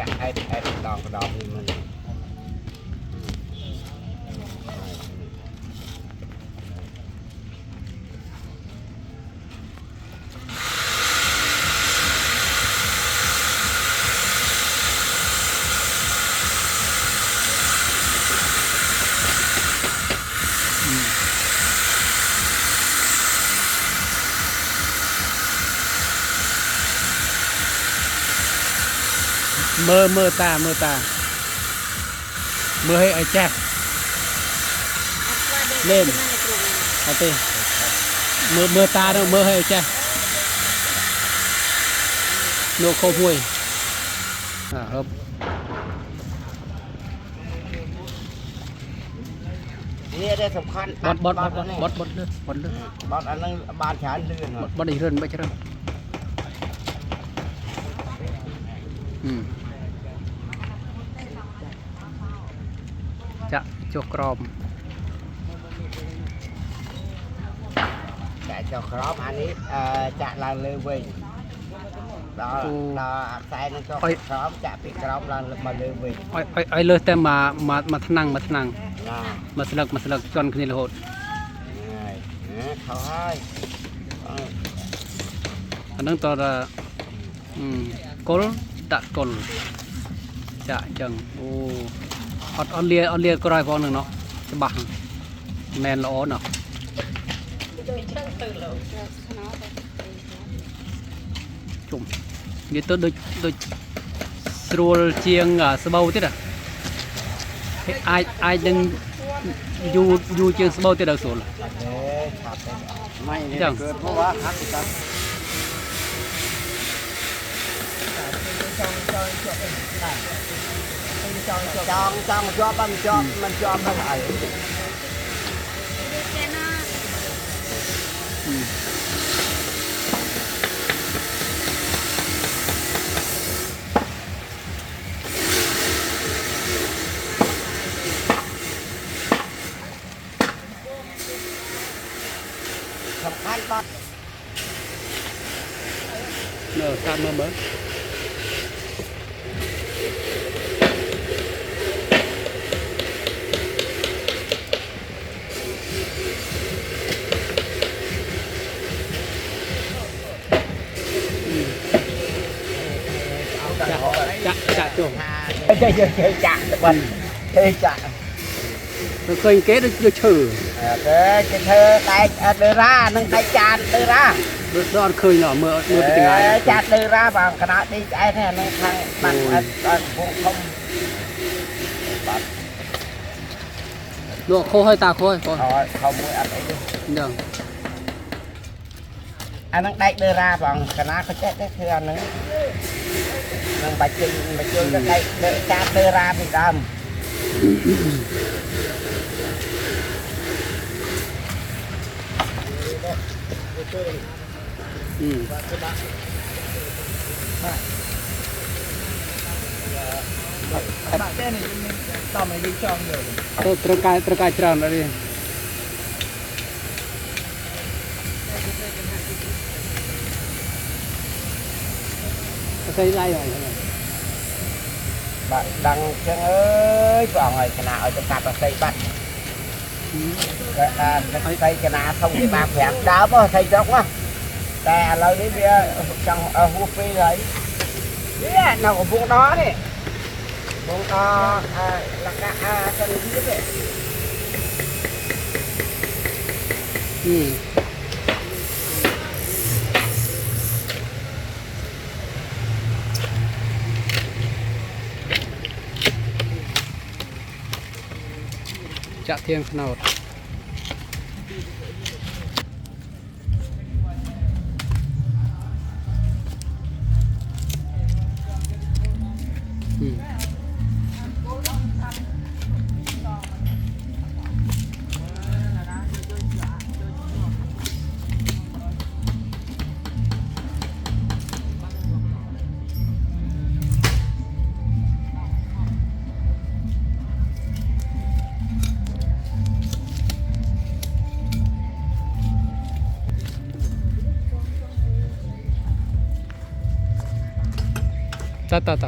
จะไอ้ดองนี่มันmơ ta mơ hay ai cha lên à tê mơ ta đâu mơ hay ai cha nô khô mùi hợp นี่ได้สำคัญบดเลือดบอลอันนั้นบานฉานเลื่อนบดอีเรื่อนไม่ใช่หรอจะโจกรอมจะโจกรอมอันนี้จะลางเลยเว้ยเราใส่นั่นก็กรอมจะปีกรอมลางมาเลยเว้ยไอ้เลือดแต่มาทนังมาสลักจนขึ้นเลยโหดเขาให้อันนั้นตัวกลตะกลจะจังโอ้ออนเลียก็ได้พอหนึ่งเนาะจะบังแมนละอ้อเนาะจุ่มนี่ตัวโดยสโลเชียงสบายที่ไหนไอ้ดึงยูเชียงสบายที่ไหนส่วนไม่จังเพราะว่าฮักกันจองจอบมันจอบเท่าไหร่สำคัญตอนเนอะการเมื่อจะจุ่มจะวันจะมันเคยเก๊ได้เชื่อcái thơ tay đưa ra nâng tay chặt đưa ra đóเคยเนาะเมื่อเป็นยังไงchặt đưa ra bằng cái đó đi cái này nâng thang bằng không ลวกโค้ให้ตาโค้ให้ก่อนkhông muốn ăn đấy đi ยัง anh nâng tay đưa ra bằng cái đó có chết đấy thưa anh nữa nâng bạch chân cái tay chặt đưa ra thì đâm bạn tên này tao mày đi cho người terkait cerang tadi xây lại rồi bạn đăng chân ơi vào người cái nào cho cặp là xây bắt xây cái nào không thì bạc phèn đá mà xây chóc quáแต่เรานี่เบียจังฮูฟี่เลยเนี่ยเราของพวกน้อนี่พวกน้อราคาสนิทจะเทียงขนาดตา